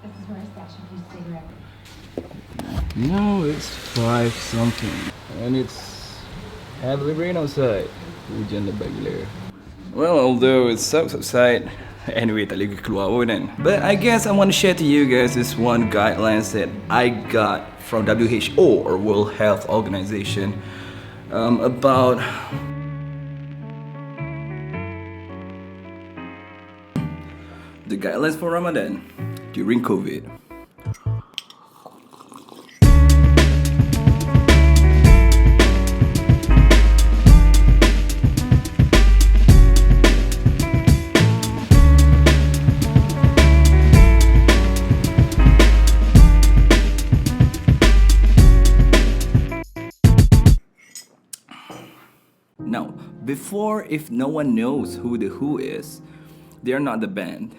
This is where I stash a few cigarettes. No, it's 5 something. And it's heavily rain outside. Hujan lebat gila. Well, although it sucks outside, anyway, tak boleh keluar pun kan. But I guess I want to share to you guys this one guidelines that I got from WHO or World Health Organization about the guidelines for Ramadan during COVID. Now, before, if no one knows who the Who is, they're not the band.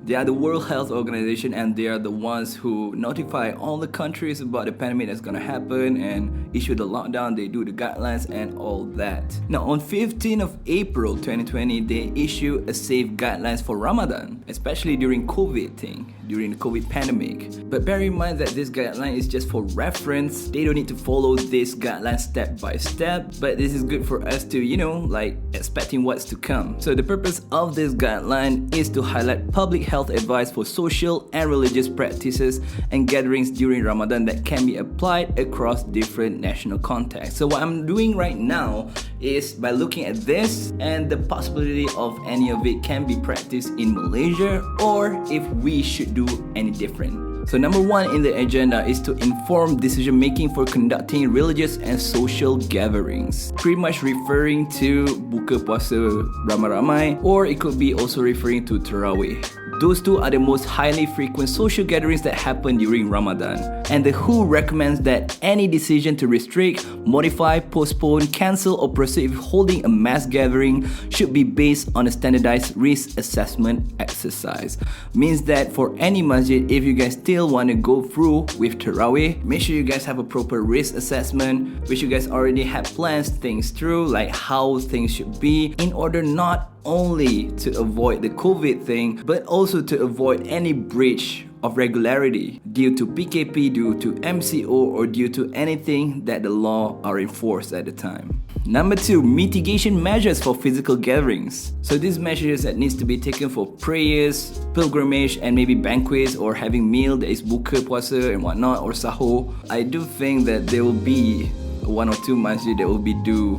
They are the World Health Organization, and they are the ones who notify all the countries about the pandemic that's gonna happen and issue the lockdown. They do the guidelines and all that. Now, on 15th of April 2020, they issue a safe guidelines for Ramadan, especially during COVID thing, during the COVID pandemic. But bear in mind that this guideline is just for reference. They don't need to follow this guideline step by step, but this is good for us to, like expecting what's to come. So the purpose of this guideline is to highlight public health advice for social and religious practices and gatherings during Ramadan that can be applied across different national contexts. So what I'm doing right now is by looking at this and the possibility of any of it can be practiced in Malaysia, or if we should do any different. So number 1 in the agenda is to inform decision making for conducting religious and social gatherings. Pretty much referring to buka puasa ramai-ramai, or it could be also referring to Tarawih. Those two are the most highly frequent social gatherings that happen during Ramadan. And the WHO recommends that any decision to restrict, modify, postpone, cancel or proceed with holding a mass gathering should be based on a standardized risk assessment exercise. Means that for any masjid, if you guys still want to go through with Tarawih, make sure you guys have a proper risk assessment, which you guys already have plans things through, like how things should be, in order not only to avoid the COVID thing, but also to avoid any breach of regularity due to PKP, due to MCO, or due to anything that the law are enforced at the time. Number 2, mitigation measures for physical gatherings. So these measures that needs to be taken for prayers, pilgrimage, and maybe banquets or having meal that is buka puasa and whatnot, or sahur. I do think that there will be 1 or 2 masjid that will be do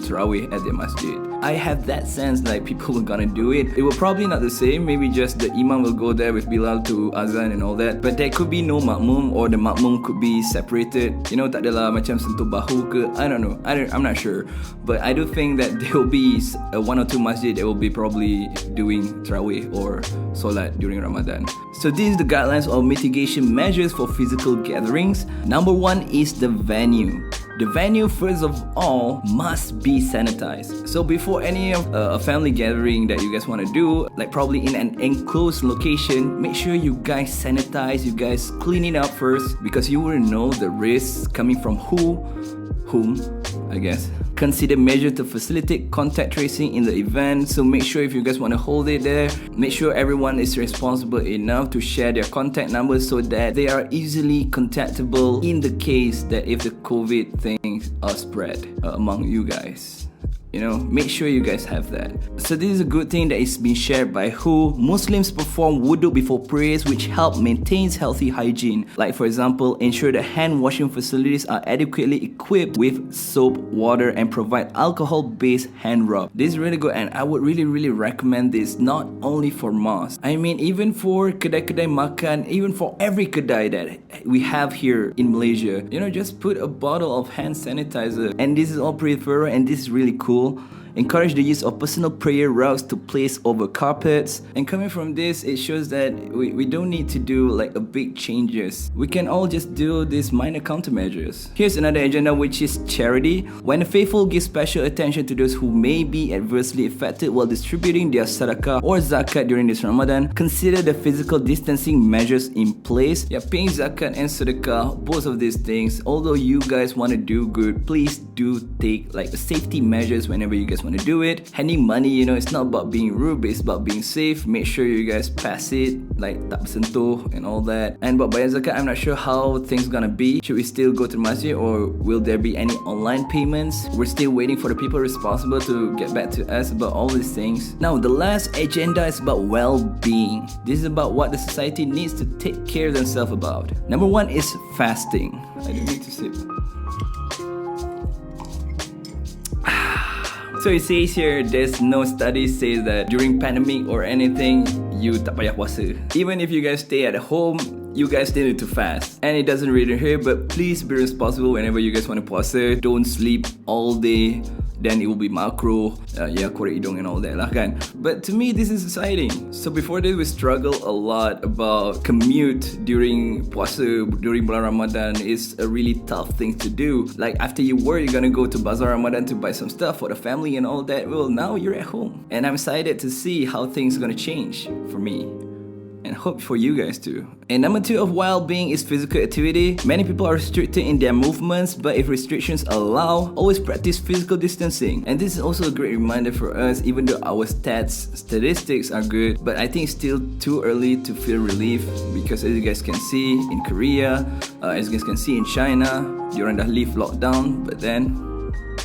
Tarawih at their masjid. I have that sense like people are gonna do it. It will probably not the same, maybe just the imam will go there with Bilal to azan and all that. But there could be no makmum, or the makmum could be separated. Tak adalah macam sentuh bahu ke. I don't know. I'm not sure. But I do think that there will be 1 or 2 masjid that will be probably doing Tarawih or Solat during Ramadan. So these are the guidelines of mitigation measures for physical gatherings. Number 1 is the venue. The venue, first of all, must be sanitized. So before any of a family gathering that you guys want to do, like probably in an enclosed location, make sure you guys sanitize, you guys clean it up first, because you wouldn't know the risks coming from whom, I guess. Consider measures to facilitate contact tracing in the event. So make sure if you guys want to hold it there, make sure everyone is responsible enough to share their contact numbers so that they are easily contactable in the case that if the COVID things are spread among you guys. Make sure you guys have that. So this is a good thing that is being shared by WHO. Muslims perform wudu before prayers, which help maintains healthy hygiene. Like for example, ensure that hand washing facilities are adequately equipped with soap, water, and provide alcohol-based hand rub. This is really good, and I would really recommend this not only for mosques. I mean, even for kedai-kedai makan, even for every kedai that we have here in Malaysia. Just put a bottle of hand sanitizer, and this is all pretty thorough, and this is really cool. encourage the use of personal prayer rugs to place over carpets. And coming from this, it shows that we don't need to do like a big changes. We can all just do these minor countermeasures. Here's another agenda, which is charity. When the faithful give special attention to those who may be adversely affected while distributing their sadaqah or zakat during this Ramadan, consider the physical distancing measures in place. Yeah, paying zakat and sadaqah, both of these things, although you guys want to do good, please do take like the safety measures whenever you guys want to do it. Handing money, it's not about being rude, but it's about being safe. Make sure you guys pass it like tak bersentuh and all that. And about bayar zakat, I'm not sure how things gonna be. Should we still go to the masjid or will there be any online payments? We're still waiting for the people responsible to get back to us about all these things. Now, the last agenda is about well-being. This is about what the society needs to take care of themselves about. Number one is fasting. I don't need to sip. So it says here, there's no study says that during pandemic or anything, you tak payah puasa. Even if you guys stay at home, you guys still need to fast. And it doesn't read in here, but please be responsible whenever you guys want to puasa. Don't sleep all day. Then it will be makruh, korek hidung and all that lah kan. But to me, this is exciting. So before this, we struggle a lot about commute during puasa, during bulan Ramadan. It's a really tough thing to do. Like after you work, you're gonna go to Bazaar Ramadan to buy some stuff for the family and all that. Well, now you're at home. And I'm excited to see how things are gonna change for me. And hope for you guys too. And number two of well-being is physical activity. Many people are restricted in their movements, but if restrictions allow, always practice physical distancing. And this is also a great reminder for us, even though our statistics are good, but I think it's still too early to feel relief because as you guys can see in Korea, as you guys can see in China, diorang dah lift lockdown, but then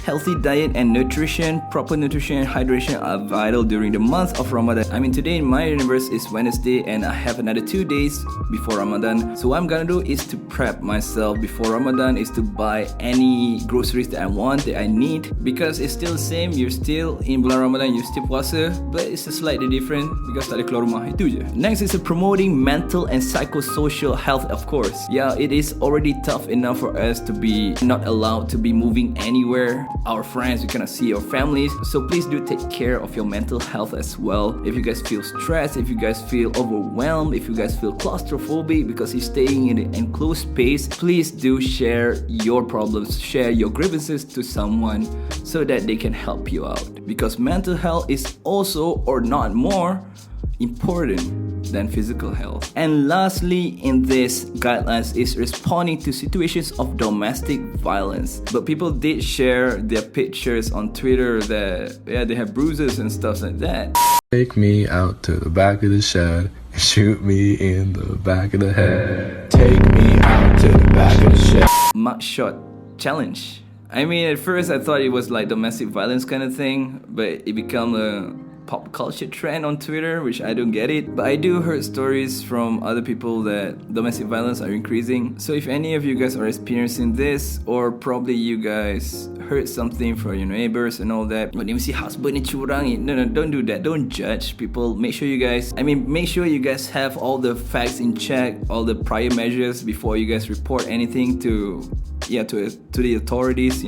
healthy diet and nutrition, proper nutrition and hydration are vital during the month of Ramadan. I mean, today in my universe is Wednesday and I have another 2 days before Ramadan. So what I'm gonna do is to prep myself before Ramadan, is to buy any groceries that I want, that I need, because it's still the same. You're still in bulan Ramadan, you still puasa, but it's a slightly different because tak ada keluar rumah, itu je. Next is promoting mental and psychosocial health, of course. Yeah, it is already tough enough for us to be not allowed to be moving anywhere. Our friends, we cannot see our families, so please do take care of your mental health as well. If you guys feel stressed, if you guys feel overwhelmed, if you guys feel claustrophobic because you're staying in an enclosed space, please do share your problems, share your grievances to someone so that they can help you out, because mental health is also, or not more, important than physical health. And lastly in this guidelines is responding to situations of domestic violence. But people did share their pictures on Twitter that they have bruises and stuff like that. Take me out to the back of the shed and shoot me in the back of the head. Take me out to the back of the shed. Mugshot challenge. I mean, at first I thought it was like domestic violence kind of thing, but it became a pop culture trend on Twitter, which I don't get it. But I do heard stories from other people that domestic violence are increasing. So if any of you guys are experiencing this, or probably you guys heard something from your neighbors and all that, when you see husband ni curang, no, don't do that. Don't judge people. Make sure you guys have all the facts in check, all the prior measures before you guys report anything to the authorities,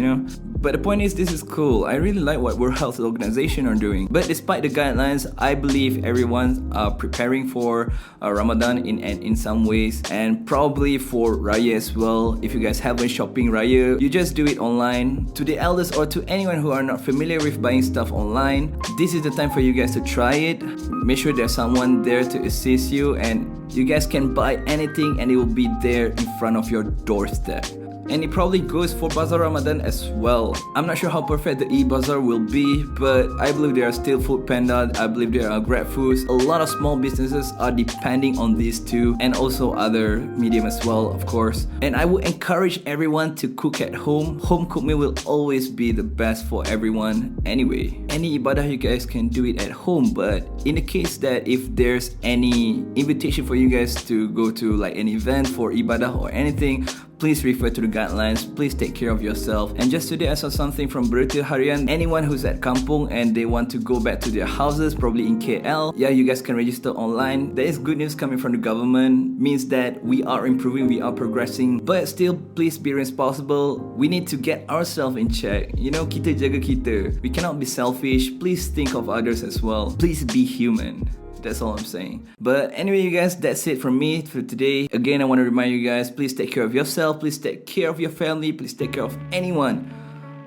But the point is, this is cool. I really like what World Health Organization are doing. But despite the guidelines, I believe everyone are preparing for Ramadan in some ways, and probably for Raya as well. If you guys haven't shopping Raya, you just do it online. To the elders or to anyone who are not familiar with buying stuff online, this is the time for you guys to try it. Make sure there's someone there to assist you, and you guys can buy anything and it will be there in front of your doorstep. And it probably goes for Bazaar Ramadan as well. I'm not sure how perfect the e-Bazaar will be, but I believe there are still Food Panda, I believe there are Grab Foods. A lot of small businesses are depending on these two, and also other medium as well, of course. And I would encourage everyone to cook at home. Home cooked meal will always be the best for everyone anyway. Any ibadah you guys can do it at home, but in the case that if there's any invitation for you guys to go to like an event for ibadah or anything, please refer to the guidelines, please take care of yourself. And just today I saw something from Berita Harian. Anyone who's at Capong and they want to go back to their houses, probably in KL, yeah, you guys can register online. There is good news coming from the government, means that we are improving, we are progressing, but still please be responsible. We need to get ourselves in check. You know, kita jaga kita. We cannot be selfish. Please think of others as well. Please be human. That's all I'm saying. But anyway, you guys, that's it from me for today. Again, I want to remind you guys, please take care of yourself, please take care of your family, please take care of anyone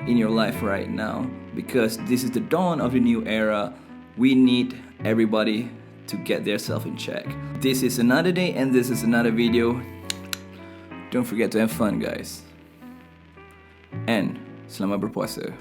in your life right now, because this is the dawn of the new era. We need everybody to get themselves in check. This is another day and this is another video. Don't forget to have fun, guys. And selamat berpuasa.